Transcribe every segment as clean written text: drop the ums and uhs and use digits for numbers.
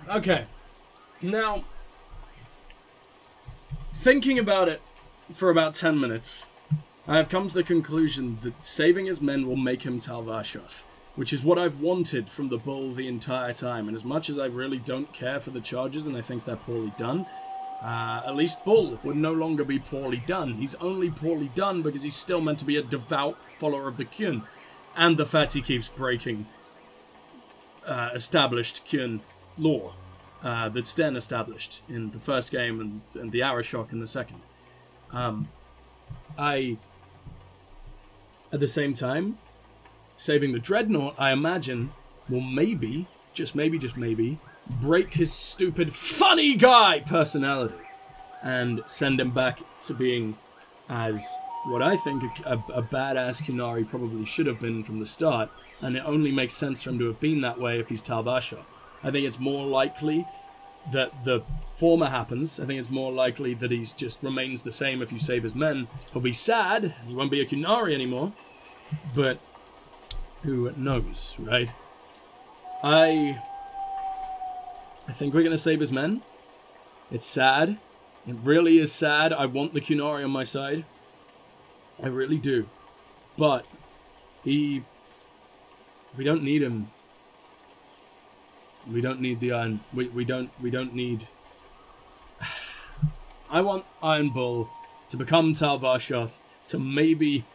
Okay. Now, thinking about it for about 10 minutes, I have come to the conclusion that saving his men will make him Tal Vashoth, which is what I've wanted from the bull the entire time. And as much as I really don't care for the charges and I think they're poorly done, at least Bull would no longer be poorly done. He's only poorly done because he's still meant to be a devout follower of the Qun. And the fact he keeps breaking established Qun lore that's Sten established in the first game and the Arashok in the second. At the same time, saving the Dreadnought, I imagine, will maybe, just maybe, break his stupid funny guy personality and send him back to being as what I think a badass Qunari probably should have been from the start, and it only makes sense for him to have been that way if he's Tal Vashoth. I think it's more likely that the former happens. I think it's more likely that he's just remains the same if you save his men. He'll be sad, and he won't be a Qunari anymore, but who knows, right? I think we're going to save his men. It's sad. It really is sad. I want the Qunari on my side. I really do. But we don't need him. We don't need the Iron... We don't need... I want Iron Bull to become Tal Vashoth, to maybe,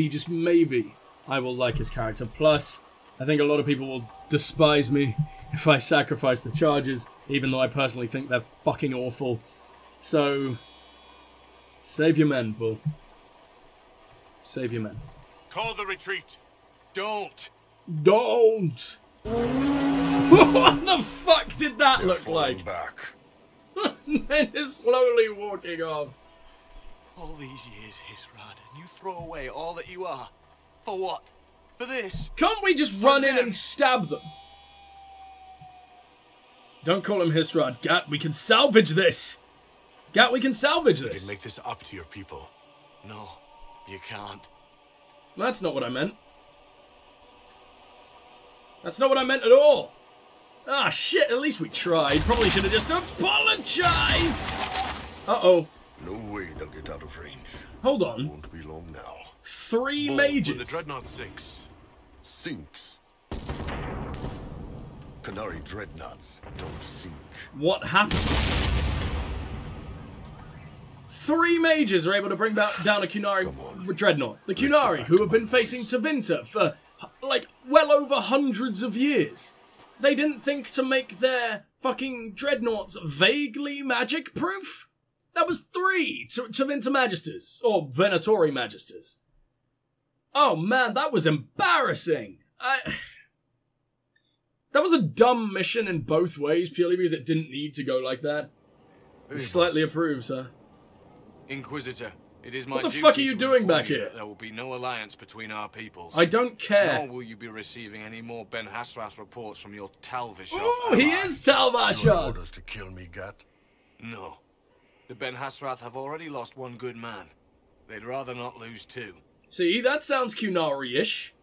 just maybe, I will like his character. Plus, I think a lot of people will despise me if I sacrifice the charges, even though I personally think they're fucking awful. So, save your men, Bull. Save your men. Call the retreat. Don't. Don't. What the fuck did that look like? Back. Men is slowly walking off. All these years, Hisrad, and you throw away all that you are. For what? For this? Can't we just run in and stab them? Don't call him Hisrad. Gat, we can salvage this. Gat, we can salvage this. You can make this up to your people. No, you can't. That's not what I meant. That's not what I meant at all. Ah, shit, at least we tried. Probably should have just apologized. Uh-oh. No way they'll get out of range. Hold on. Won't be long now. 3 Bull, mages. when the Dreadnought sinks. Sinks. Qunari dreadnoughts don't sink. What happens? 3 mages are able to bring down a Qunari dreadnought. The Qunari, who have been facing Tevinter for, like, well over hundreds of years. They didn't think to make their fucking dreadnoughts vaguely magic-proof? That was 3 Tevinter Magisters, or Venatori Magisters. Oh man, that was embarrassing. That was a dumb mission in both ways, purely because it didn't need to go like that. Slightly approve, sir. Inquisitor, it is my What the duty fuck are you to doing inform back you here? that there will be no alliance between our peoples. I don't care. Nor will you be receiving any more Ben Hasrath reports from your Tal Vashoth. Ooh, he is Tal Your Vashoth. orders to kill me, Gat? No. The Ben Hasrath have already lost 1 good man. They'd rather not lose 2. See, that sounds Qunari-ish.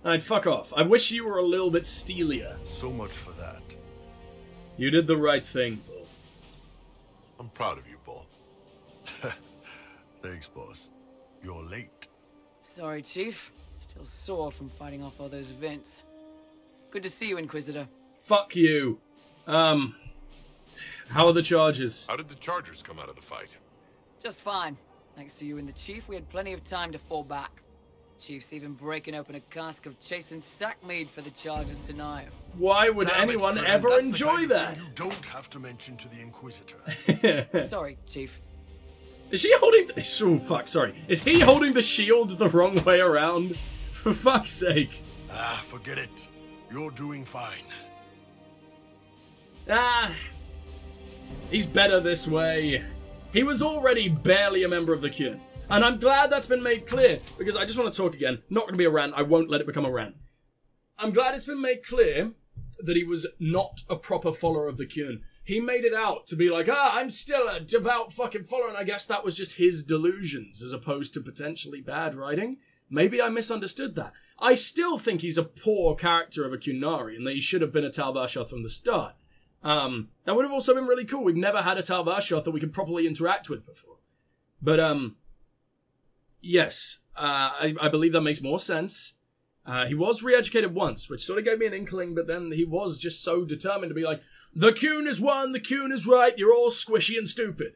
Alright, fuck off. I wish you were a little bit steelier. So much for that. You did the right thing, Bull. I'm proud of you, Bull. Thanks, boss. You're late. Sorry, Chief. Still sore from fighting off all those events. Good to see you, Inquisitor. Fuck you. How are the charges? How did the Chargers come out of the fight? Just fine. Thanks to you and the Chief, we had plenty of time to fall back. Chief's even breaking open a cask of chastened sackmead for the charges tonight. Why would Damn it, anyone Krim, ever that's the enjoy kind of that? thing you don't have to mention to the Inquisitor. Sorry, Chief. Is she holding... Oh, fuck, sorry. Is he holding the shield the wrong way around? For fuck's sake. Ah, forget it. You're doing fine. Ah... He's better this way. He was already barely a member of the Qun. And I'm glad that's been made clear, because I just want to talk again. Not going to be a rant. I won't let it become a rant. I'm glad it's been made clear that he was not a proper follower of the Qun. He made it out to be like, I'm still a devout fucking follower, and I guess that was just his delusions, as opposed to potentially bad writing. Maybe I misunderstood that. I still think he's a poor character of a Qunari, and that he should have been a Tal Vashoth from the start. That would have also been really cool. We've never had a Tal Vashoth that we could properly interact with before. But, yes, I believe that makes more sense. He was re-educated once, which sort of gave me an inkling, but then he was just so determined to be like, the Qun is one, the Qun is right, you're all squishy and stupid.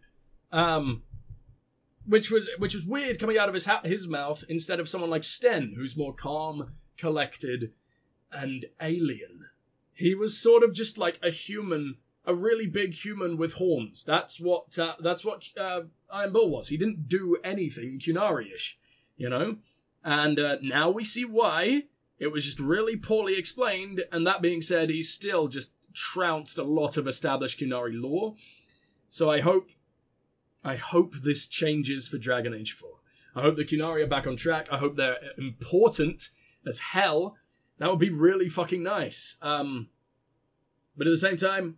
Which was weird coming out of his mouth instead of someone like Sten, who's more calm, collected, and alien. He was sort of just like a human, a really big human with horns. That's what Iron Bull was. He didn't do anything Qunari-ish, you know? And now we see why. It was just really poorly explained, and that being said, he's still just trounced a lot of established Qunari lore. So I hope this changes for Dragon Age 4. I hope the Qunari are back on track. I hope they're important as hell. That would be really fucking nice. But at the same time,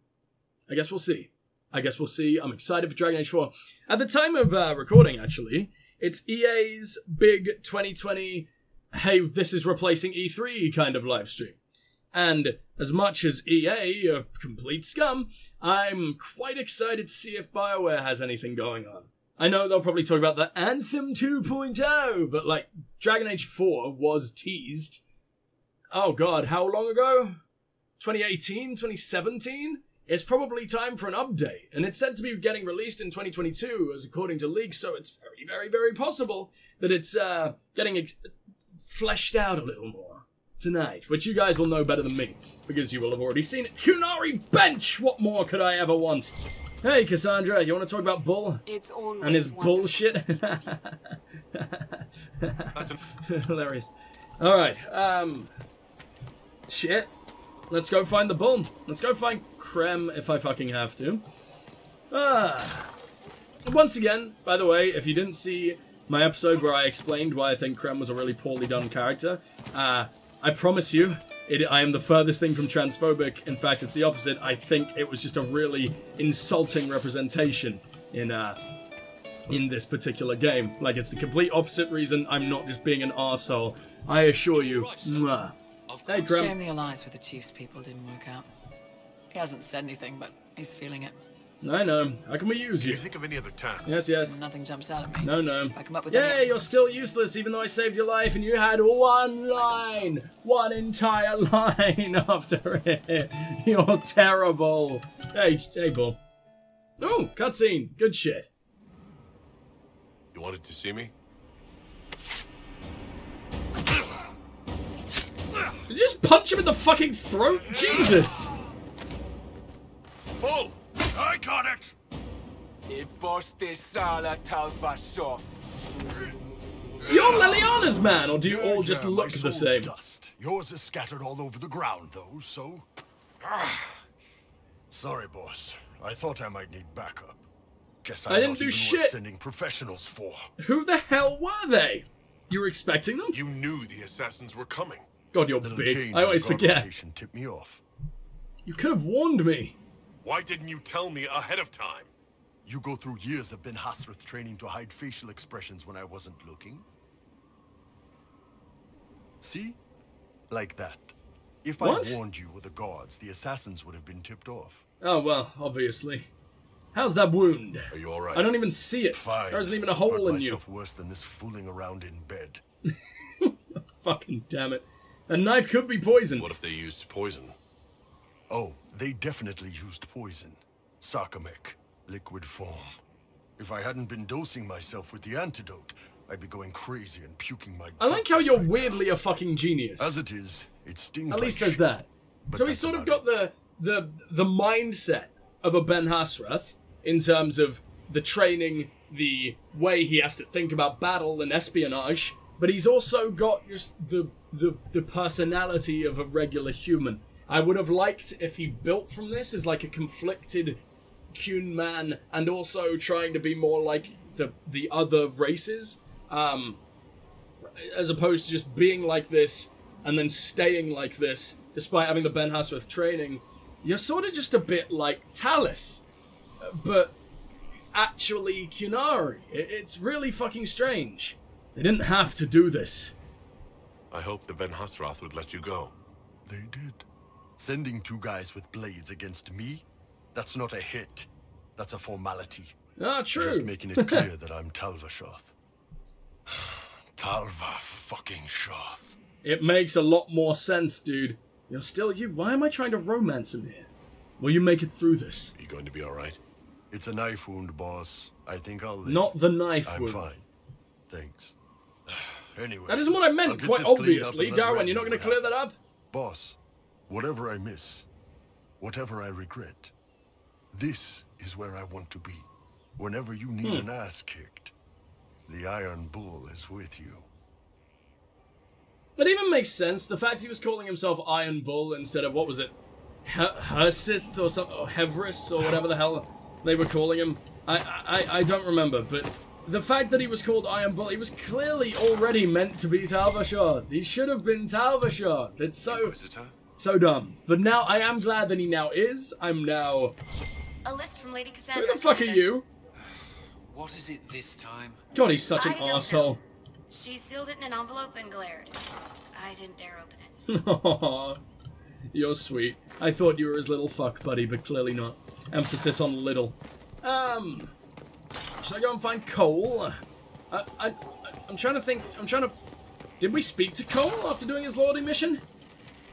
I guess we'll see. I'm excited for Dragon Age 4. At the time of recording, actually, it's EA's big 2020, hey, this is replacing E3 kind of live stream. And as much as EA are complete scum, I'm quite excited to see if Bioware has anything going on. I know they'll probably talk about the Anthem 2.0, but like, Dragon Age 4 was teased. Oh god, how long ago? 2018? 2017? It's probably time for an update, and it's said to be getting released in 2022, as according to leaks, so it's very, very, very possible that it's getting fleshed out a little more tonight, which you guys will know better than me, because you will have already seen it. Qunari bench! What more could I ever want? Hey, Cassandra, you want to talk about Bull? It's and his bullshit? Hilarious. Alright, shit. Let's go find the Bull. Let's go find Krem if I fucking have to. Once again, by the way, if you didn't see my episode where I explained why I think Krem was a really poorly done character, I promise you, I am the furthest thing from transphobic. In fact, it's the opposite. I think it was just a really insulting representation in this particular game. Like, it's the complete opposite reason I'm not just being an arsehole. I assure you. Mwah. Hey, Krem. Shame the alliance with the Chief's people didn't work out. He hasn't said anything, but he's feeling it. I know. How can we use Do you? you think of any other time? Yes, yes. Nothing jumps out at me. No, no. If I come up with Yeah, any... you're still useless, even though I saved your life and you had one line. One entire line after it. You're terrible. Hey, Bull. Oh, cutscene. Good shit. You wanted to see me? Did you just punch him in the fucking throat? Jesus. Bull! I got it! You're Liliana's man, or do you all just look the same? Dust. Yours is scattered all over the ground, though, so... Sorry, boss. I thought I might need backup. Guess I didn't do shit. Sending professionals for. Who the hell were they? You were expecting them? You knew the assassins were coming. God, you're big. I always forget. Tipped me off. You could have warned me. Why didn't you tell me ahead of time? You go through years of Ben Hasrath training to hide facial expressions when I wasn't looking. See? Like that. If What? I warned you with the guards, the assassins would have been tipped off. Oh, well, obviously. How's that wound? Are you alright? I don't even see it. Fine. There isn't even a hole Hurt in you. myself worse than this fooling around in bed. Fucking damn it. A knife could be poison. What if they used poison? Oh, they definitely used poison. Sarcomech, liquid form. If I hadn't been dosing myself with the antidote, I'd be going crazy and puking my I like guts how out you're right weirdly now. a fucking genius. As it is, it stings At like least there's shit. that. But So he's that's sort of about got the mindset of a Ben Hasrath in terms of the training, the way he has to think about battle and espionage, but he's also got just the personality of a regular human. I would have liked if he built from this as like a conflicted Qun man and also trying to be more like the other races, as opposed to just being like this and then staying like this despite having the Ben Hasrath training. You're sort of just a bit like Talus, but actually Qunari. It's really fucking strange. They didn't have to do this. I hoped the Ben Husroth would let you go. They did. Sending 2 guys with blades against me? That's not a hit. That's a formality. Ah, true. Just making it clear that I'm Talvashoth. Talva fucking Shoth. It makes a lot more sense, dude. You're still you. Why am I trying to romance him here? Will you make it through this? Are you going to be alright? It's a knife wound, boss. I think I'll live. Not the knife I'm wound. fine. Thanks. Anyway. That isn't what I I'll meant, get quite this cleaned up obviously. and let Darawen, Randy you're not going to know clear what that up? Boss, whatever I miss, whatever I regret, this is where I want to be. Whenever you need an ass kicked, the Iron Bull is with you. It even makes sense. The fact he was calling himself Iron Bull instead of, what was it? Hersith or something, or Hevris or whatever the hell they were calling him. I don't remember, but the fact that he was called Iron Bull, he was clearly already meant to be Talvashoth. He should have been Talvashoth. It's so dumb. But now, I am glad that he now is. I'm now... A list from Lady Cassandra. Who the fuck are you? What is it this time? God, he's such an I don't asshole. know. She sealed it in an envelope and glared. I didn't dare open it. Aww. You're sweet. I thought you were his little fuck buddy, but clearly not. Emphasis on little. Should I go and find Cole? I'm trying to think. Did we speak to Cole after doing his Lordy mission?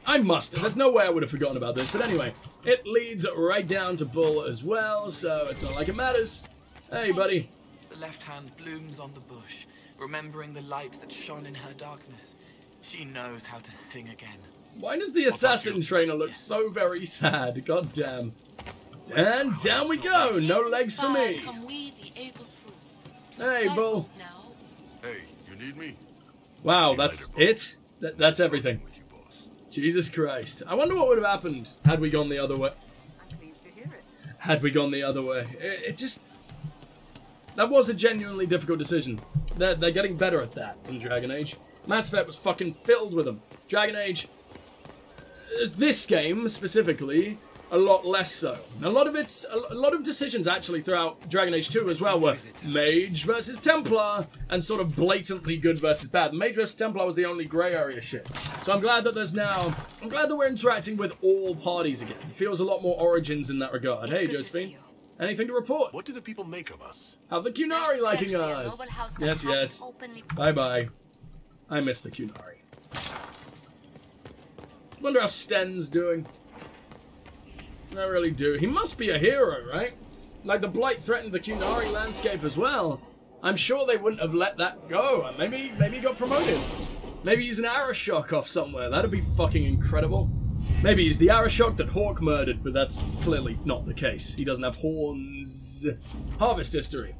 I must have. There's no way I would have forgotten about this. But anyway, it leads right down to Bull as well, so it's not like it matters. Hey, buddy. The left hand blooms on the bush, remembering the light that shone in her darkness. She knows how to sing again. Why does the assassin trainer look so very sad? God damn. And down we go. No legs for me. Hey, Bull. Hey, you need me? Wow, that's it? That's everything. With you, boss. Jesus Christ. I wonder what would have happened had we gone the other way. Had we gone the other way. It just... That was a genuinely difficult decision. They're getting better at that in Dragon Age. Mass Effect was fucking filled with them. Dragon Age... This game, specifically, a lot less so. A lot of decisions actually throughout Dragon Age 2 as well were Mage versus Templar, and sort of blatantly good versus bad. Mage versus Templar was the only grey area shit. So I'm glad that I'm glad that we're interacting with all parties again. It feels a lot more Origins in that regard. Hey, Josephine. Anything to report? What do the people make of us? How the Qunari liking us? Yes, yes. Bye-bye. I miss the Qunari. Wonder how Sten's doing. I really do. He must be a hero, right? Like, the Blight threatened the Qunari landscape as well. I'm sure they wouldn't have let that go. Maybe he got promoted. Maybe he's an Arashok off somewhere. That'd be fucking incredible. Maybe he's the Arashok that Hawke murdered, but that's clearly not the case. He doesn't have horns. Harvest history.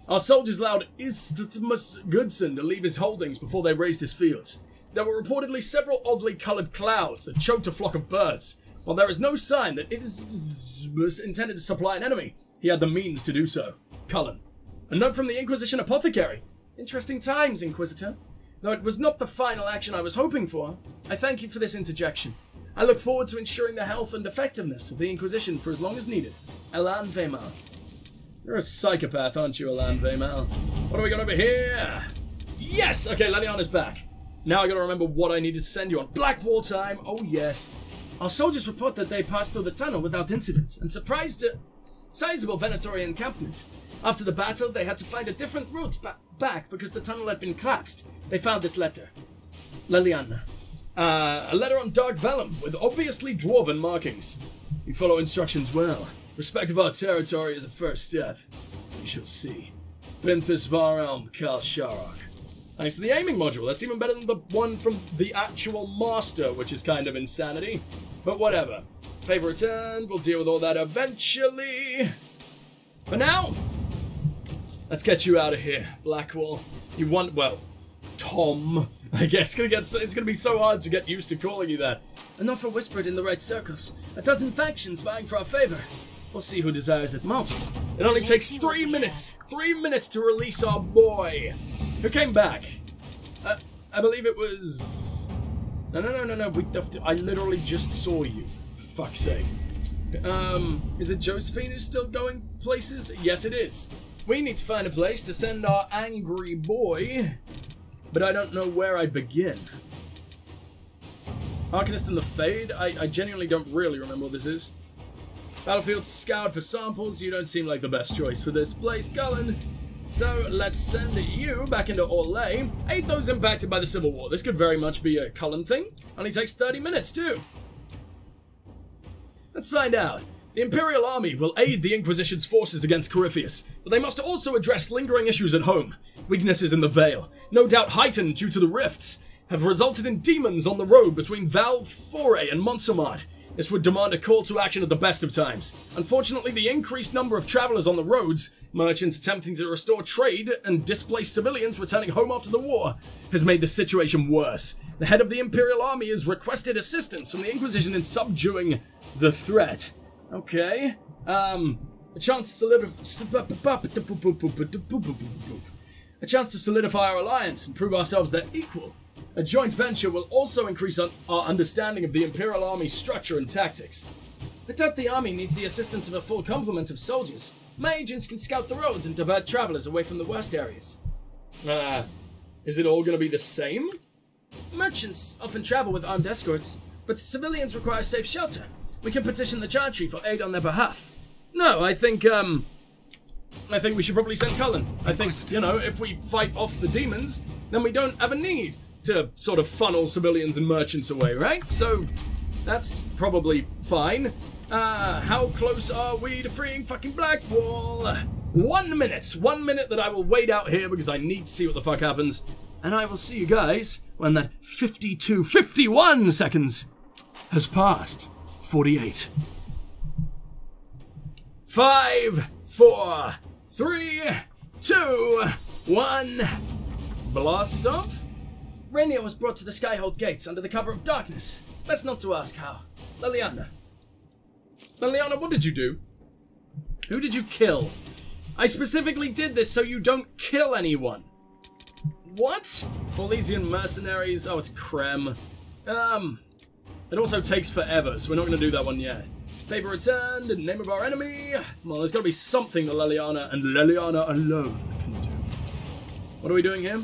Our soldiers allowed Isthmus Goodson to leave his holdings before they raised his fields. There were reportedly several oddly coloured clouds that choked a flock of birds. While there is no sign that it was intended to supply an enemy, he had the means to do so. Cullen. A note from the Inquisition apothecary. Interesting times, Inquisitor. Though it was not the final action I was hoping for, I thank you for this interjection. I look forward to ensuring the health and effectiveness of the Inquisition for as long as needed. Elan Vemal. You're a psychopath, aren't you, Elan Vemal? What do we got over here? Yes! Okay, Leliana's back. Now I gotta remember what I needed to send you on. Blackwall time! Oh yes. Our soldiers report that they passed through the tunnel without incident and surprised a sizable Venatorian encampment. After the battle, they had to find a different route back because the tunnel had been collapsed. They found this letter. Leliana. A letter on dark vellum with obviously dwarven markings. You follow instructions well. Respect of our territory is a first step. We shall see. Binthus Varelm Kal Sharok. Thanks to the aiming module. That's even better than the one from the actual master, which is kind of insanity. But whatever. Favor returned. We'll deal with all that eventually. For now, let's get you out of here, Blackwall. You want, well, Tom. I guess it's gonna be so hard to get used to calling you that. Enough are whispered in the right circles. A dozen factions vying for our favor. We'll see who desires it most. It only takes 3 minutes. 3 minutes to release our boy. Who came back? I believe it was... No. I literally just saw you. For fuck's sake. Is it Josephine who's still going places? Yes, it is. We need to find a place to send our angry boy. but I don't know where I'd begin. Arcanist and the Fade? I genuinely don't really remember what this is. Battlefield scoured for samples. You don't seem like the best choice for this place, Cullen. So let's send you back into Orlais. Aid those impacted by the Civil War. This could very much be a Cullen thing. Only takes 30 minutes, too. Let's find out. The Imperial Army will aid the Inquisition's forces against Corypheus, but they must also address lingering issues at home. Weaknesses in the Vale, no doubt heightened due to the rifts, have resulted in demons on the road between Val Foray and Montserrat. This would demand a call to action at the best of times. Unfortunately, the increased number of travelers on the roads, merchants attempting to restore trade, and displaced civilians returning home after the war, has made the situation worse. The head of the Imperial Army has requested assistance from the Inquisition in subduing the threat. Okay. A chance to solidify our alliance and prove ourselves their equal. A joint venture will also increase our understanding of the Imperial Army's structure and tactics. I doubt the army needs the assistance of a full complement of soldiers. My agents can scout the roads and divert travelers away from the worst areas. Is it all going to be the same? Merchants often travel with armed escorts, but civilians require safe shelter. We can petition the Chantry for aid on their behalf. No, I think we should probably send Cullen. I think, you know, if we fight off the demons, then we don't have a need to sort of funnel civilians and merchants away, right? So, that's probably fine. How close are we to freeing fucking Blackwall? 1 minute. 1 minute that I will wait out here because I need to see what the fuck happens. And I will see you guys when that 51 seconds has passed. 48. 5, 4, 3, 2, 1. Blast off? Rainier was brought to the Skyhold gates under the cover of darkness. That's not to ask how. Liliana. Liliana, what did you do? Who did you kill? I specifically did this so you don't kill anyone. What? Orlesian mercenaries? Oh, it's Krem. It also takes forever, so we're not going to do that one yet. Favor returned, in name of our enemy. Well, there's got to be something that Liliana and Liliana alone can do. What are we doing here?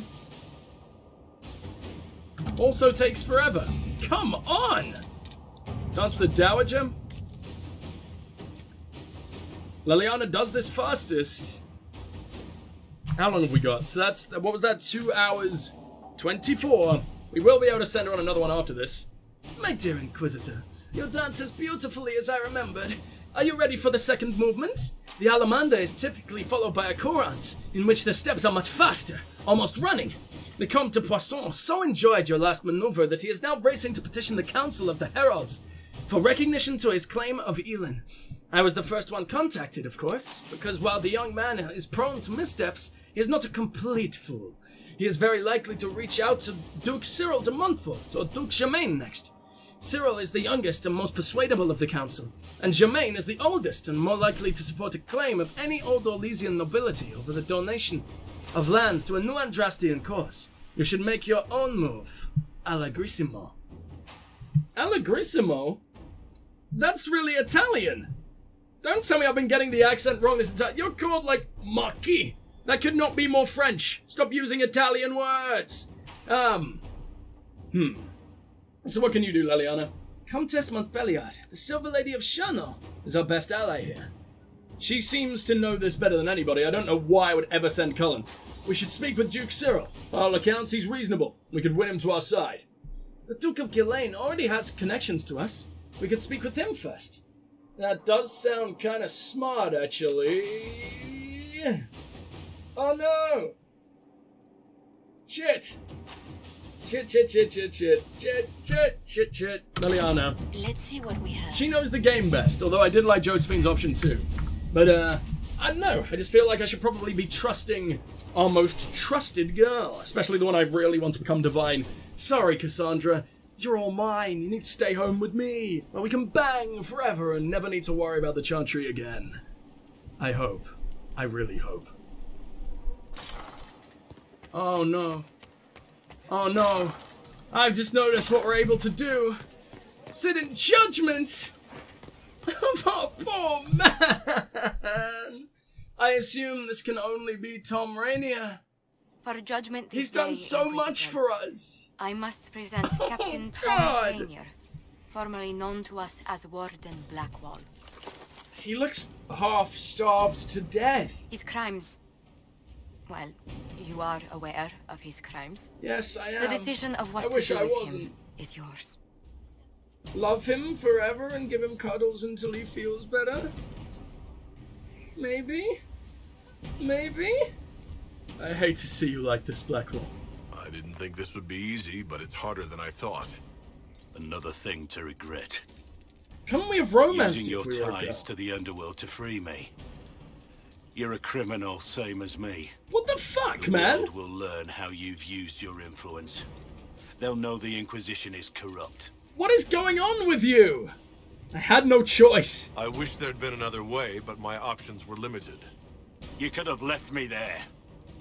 Also takes forever. Come on! Dance with the Dowager? Liliana does this fastest. How long have we got? So that's, what was that? 2 hours 24. We will be able to send her on another one after this. My dear Inquisitor, your dance as beautifully as I remembered. Are you ready for the second movement? The Alamanda is typically followed by a courant, in which the steps are much faster, almost running. The Comte de Poisson so enjoyed your last maneuver that he is now racing to petition the Council of the Heralds for recognition to his claim of Elin. I was the first one contacted, of course, because while the young man is prone to missteps, he is not a complete fool. He is very likely to reach out to Duke Cyril de Montfort or Duke Germain next. Cyril is the youngest and most persuadable of the council, and Germain is the oldest and more likely to support a claim of any old Orlesian nobility over the donation of lands to a new Andrastian cause. You should make your own move. Allegrissimo. Allegrissimo? That's really Italian. Don't tell me I've been getting the accent wrong this entire... You're called, like, Marquis. That could not be more French. Stop using Italian words. So what can you do, Liliana? Comtesse Montbelliard, the Silver Lady of Chernow, is our best ally here. She seems to know this better than anybody. I don't know why I would ever send Cullen. We should speak with Duke Cyril. By all accounts, he's reasonable. We could win him to our side. The Duke of Ghislaine already has connections to us. We could speak with him first. That does sound kind of smart, actually. Oh no! Shit! Shit. Liliana. Let's see what we have. She knows the game best, although I did like Josephine's option too. But, I don't know. I just feel like I should probably be trusting our most trusted girl, especially the one I really want to become divine. Sorry, Cassandra. You're all mine. You need to stay home with me, where we can bang forever and never need to worry about the Chantry again. I hope. I really hope. Oh no. Oh no. I've just noticed what we're able to do. Sit in judgment of our poor man. I assume this can only be Tom Rainier. For judgment this He's done day, so much Inquisitor, for us. I must present Captain Tom God. Rainier, formerly known to us as Warden Blackwall. He looks half starved to death. His crimes... Well, you are aware of his crimes. Yes, I am. The decision of what I to wish do I with wasn't. him is yours. Love him forever and give him cuddles until he feels better? Maybe? Maybe? I hate to see you like this, Blackwall. I didn't think this would be easy, but it's harder than I thought. Another thing to regret. Come we have romance Using your if we were a ties girl. to the underworld to free me. You're a criminal, same as me. What the fuck, The man? world will learn how you've used your influence. They'll know the Inquisition is corrupt. What is going on with you? I had no choice. I wish there'd been another way, but my options were limited. You could have left me there.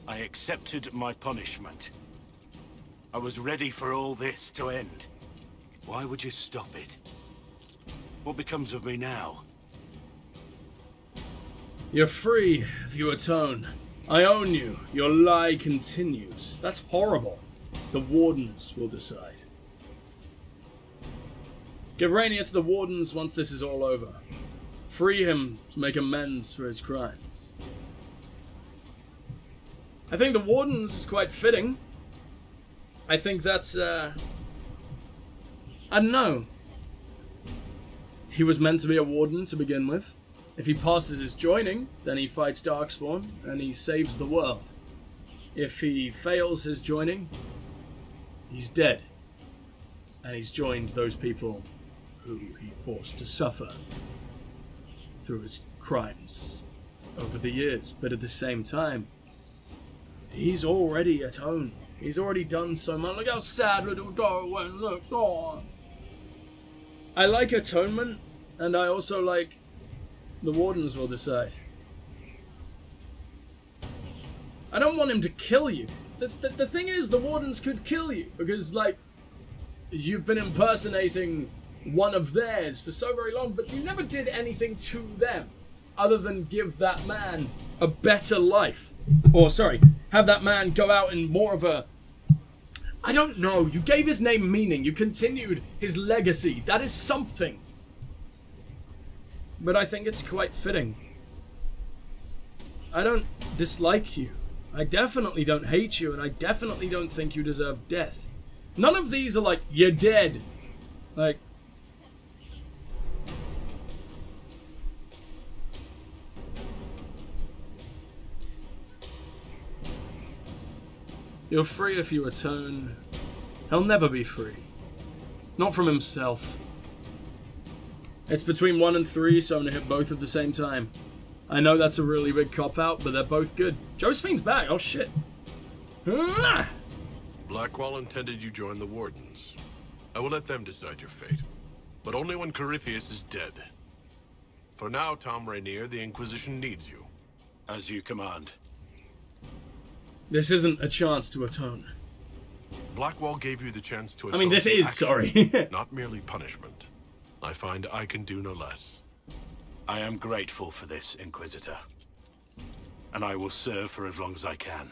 I accepted my punishment. I was ready for all this to end. Why would you stop it? What becomes of me now? You're free if you atone. I own you. Your lie continues. That's horrible. The Wardens will decide. Give Rainier to the Wardens once this is all over. Free him to make amends for his crimes. I think the Wardens is quite fitting. I think that's, I don't know. He was meant to be a Warden to begin with. If he passes his joining, then he fights Darkspawn and he saves the world. If he fails his joining, he's dead. And he's joined those people who he forced to suffer through his crimes over the years. But at the same time, he's already atoned. He's already done so much. Look how sad little Darawen looks. Oh. I like atonement, and I also like the Wardens will decide. I don't want him to kill you. The thing is, the Wardens could kill you, because, like, you've been impersonating one of theirs for so very long, but you never did anything to them, other than give that man a better life. Or, sorry, have that man go out in more of a... I don't know, you gave his name meaning, you continued his legacy, that is something. But I think it's quite fitting. I don't dislike you. I definitely don't hate you, and I definitely don't think you deserve death. None of these are like, you're dead. Like... You're free if you atone. He'll never be free. Not from himself. It's between 1 and 3, so I'm gonna hit both at the same time. I know that's a really big cop-out, but they're both good. Josephine's back, oh shit. Blackwall intended you join the Wardens. I will let them decide your fate. But only when Corypheus is dead. For now, Tom Rainier, the Inquisition needs you. As you command. This isn't a chance to atone. Blackwall gave you the chance to atone. I mean, this to is, action, sorry. not merely punishment. I find I can do no less. I am grateful for this, Inquisitor. And I will serve for as long as I can.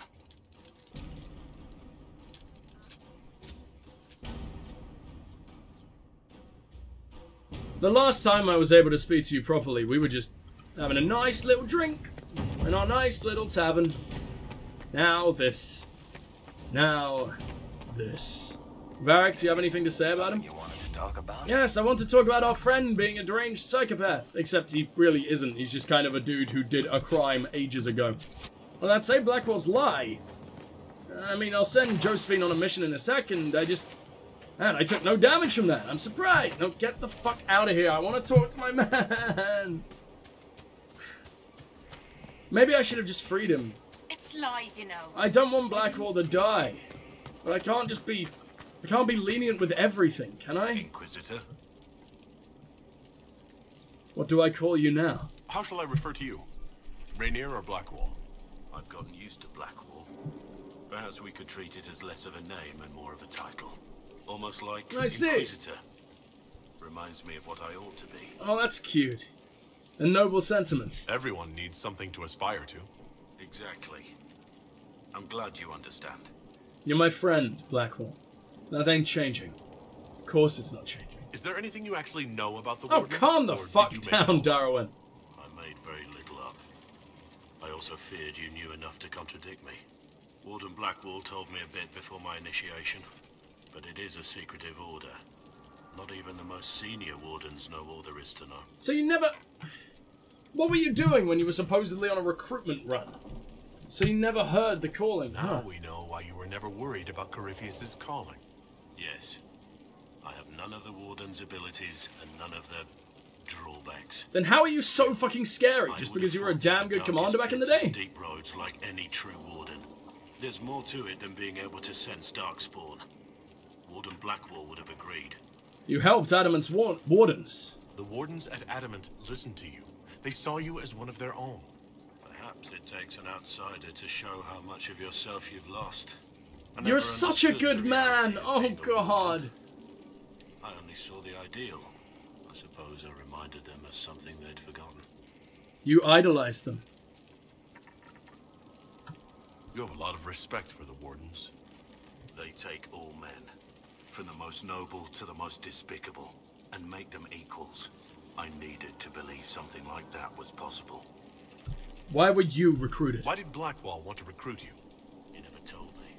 The last time I was able to speak to you properly, we were just having a nice little drink in our nice little tavern. Now this. Now this. Varric, do you have anything to say about him? You wanted to talk about? Yes, I want to talk about our friend being a deranged psychopath. Except he really isn't. He's just kind of a dude who did a crime ages ago. Well, that's say Blackwall's lie. I mean, I'll send Josephine on a mission in a second. Man, I took no damage from that. I'm surprised. No, get the fuck out of here. I want to talk to my man. Maybe I should have just freed him. It's lies, you know. I don't want Blackwall to die. But I can't be lenient with everything, can I? Inquisitor? What do I call you now? How shall I refer to you? Rainier or Blackwall? I've gotten used to Blackwall. Perhaps we could treat it as less of a name and more of a title. Almost like I see. Inquisitor. Reminds me of what I ought to be. Oh, that's cute. A noble sentiment. Everyone needs something to aspire to. Exactly. I'm glad you understand. You're my friend, Blackwall. That ain't changing. Of course it's not changing. Is there anything you actually know about the Oh, Wardens? calm the or fuck did you down, make it up? Darawen. I made very little up. I also feared you knew enough to contradict me. Warden Blackwall told me a bit before my initiation, but it is a secretive order. Not even the most senior wardens know all there is to know. So you never... What were you doing when you were supposedly on a recruitment run? So you never heard the calling, Now huh? we know why you were never worried about Corypheus' calling. Yes. I have none of the Warden's abilities and none of the drawbacks. Then how are you so fucking scary? I Just would because have you were a fought through damn the good commander back in the darkest day? pits and deep roads like any true Warden. There's more to it than being able to sense darkspawn. Warden Blackwall would have agreed. You helped Adamant's wardens. The Wardens at Adamant listened to you. They saw you as one of their own. Perhaps it takes an outsider to show how much of yourself you've lost. I You're never such a understood good the man. reality of Oh, being a Warden. God. I only saw the ideal. I suppose I reminded them of something they'd forgotten. You idolized them. You have a lot of respect for the Wardens. They take all men, from the most noble to the most despicable, and make them equals. I needed to believe something like that was possible. Why were you recruited? Why did Blackwall want to recruit you? He never told me.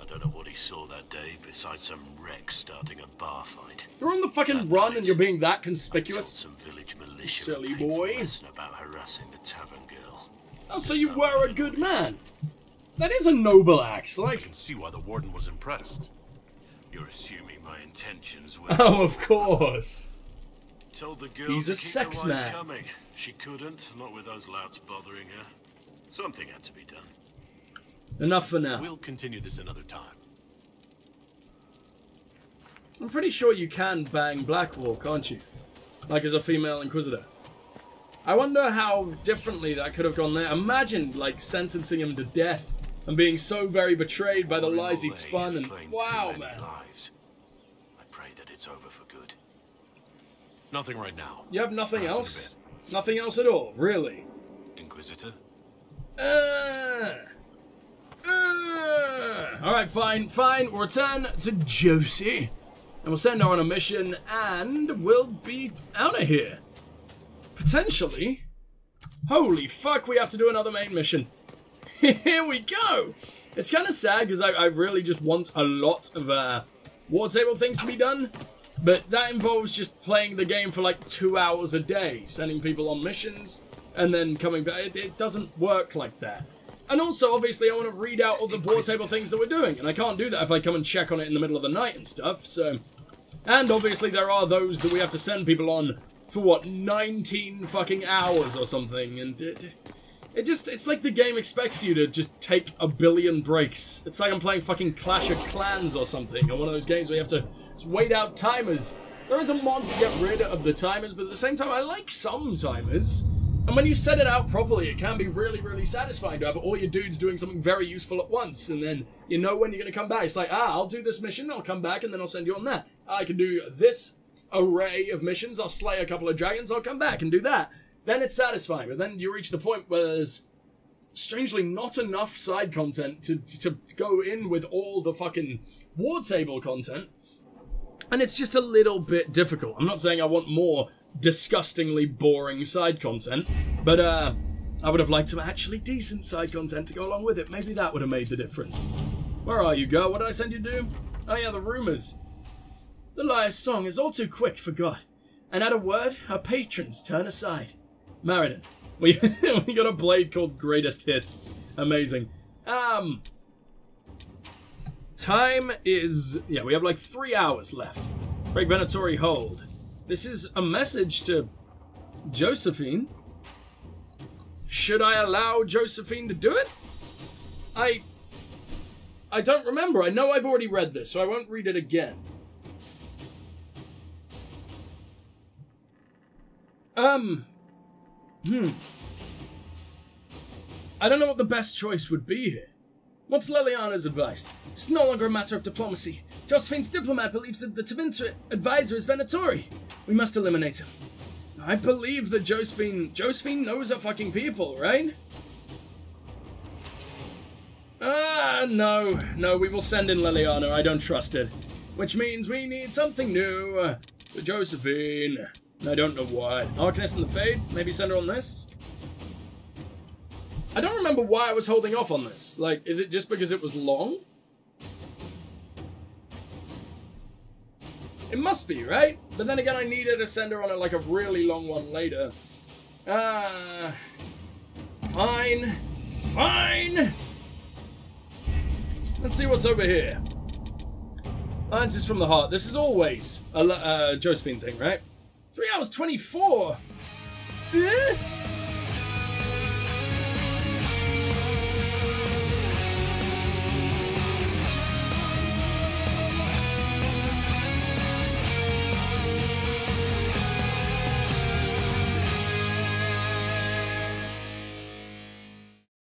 I don't know what he saw that day besides some wreck starting a bar fight. You're on the fucking That run night, and you're being that I told conspicuous? some village militia Silly a painful boy. lesson about harassing the tavern girl. Oh, so you were a good man. That is a noble act, I like... can see why the Warden was impressed. You're assuming my intentions were... Oh, of course. Told the girl He's to a keep sex the wine man. coming. She couldn't, not with those louts bothering her. Something had to be done. Enough for now. We'll continue this another time. I'm pretty sure you can bang Blackwall, can't you? Like as a female Inquisitor. I wonder how differently that could have gone there. Imagine, like, sentencing him to death and being so very betrayed by the lies he'd spun and... Wow, man. Lives. I pray that it's over for good. Nothing right now. You have nothing Perhaps in a else? bit. Nothing else at all, really? Inquisitor? Alright, fine. We'll return to Josie. And we'll send her on a mission, and we'll be out of here. Potentially. Holy fuck, we have to do another main mission. Here we go. It's kind of sad, because I really just want a lot of war table things to be done. But that involves just playing the game for like 2 hours a day, sending people on missions, and then coming back. It doesn't work like that. And also, obviously, I want to read out all the war table things that we're doing, and I can't do that if I come and check on it in the middle of the night and stuff, so... And obviously, there are those that we have to send people on for, what, 19 fucking hours or something, and it's like the game expects you to just take a billion breaks. It's like I'm playing fucking Clash of Clans or something, or one of those games where you have to just wait out timers. There is a mod to get rid of the timers, but at the same time, I like some timers. And when you set it out properly, it can be really, really satisfying to have all your dudes doing something very useful at once, and then you know when you're going to come back. It's like, I'll do this mission, I'll come back, and then I'll send you on that. I can do this array of missions, I'll slay a couple of dragons, I'll come back and do that. Then it's satisfying, but then you reach the point where there's, strangely, not enough side content to go in with all the fucking war table content, and it's just a little bit difficult. I'm not saying I want more disgustingly boring side content, but I would have liked some actually decent side content to go along with it. Maybe that would have made the difference. Where are you, girl? What did I send you to do? Oh yeah, the rumors. The liar's song is all too quick for God, and at a word, her patrons turn aside. Meriden, we got a blade called Greatest Hits. Amazing. Time is, yeah, we have like 3 hours left. Break Venatori hold. This is a message to Josephine. Should I allow Josephine to do it? I don't remember. I know I've already read this, so I won't read it again. I don't know what the best choice would be here. What's Leliana's advice? It's no longer a matter of diplomacy. Josephine's diplomat believes that the Tevinter advisor is Venatori. We must eliminate him. I believe that Josephine knows her fucking people, right? No. No, we will send in Liliana. I don't trust it. Which means we need something new for Josephine. And I don't know what. Arcanist and the Fade? Maybe send her on this? I don't remember why I was holding off on this. Like, is it just because it was long? It must be, right? But then again, I needed to send her on like a really long one later. Fine. Fine! Let's see what's over here. Alliances from the Heart. This is always a Josephine thing, right? 3 hours 24! Eh?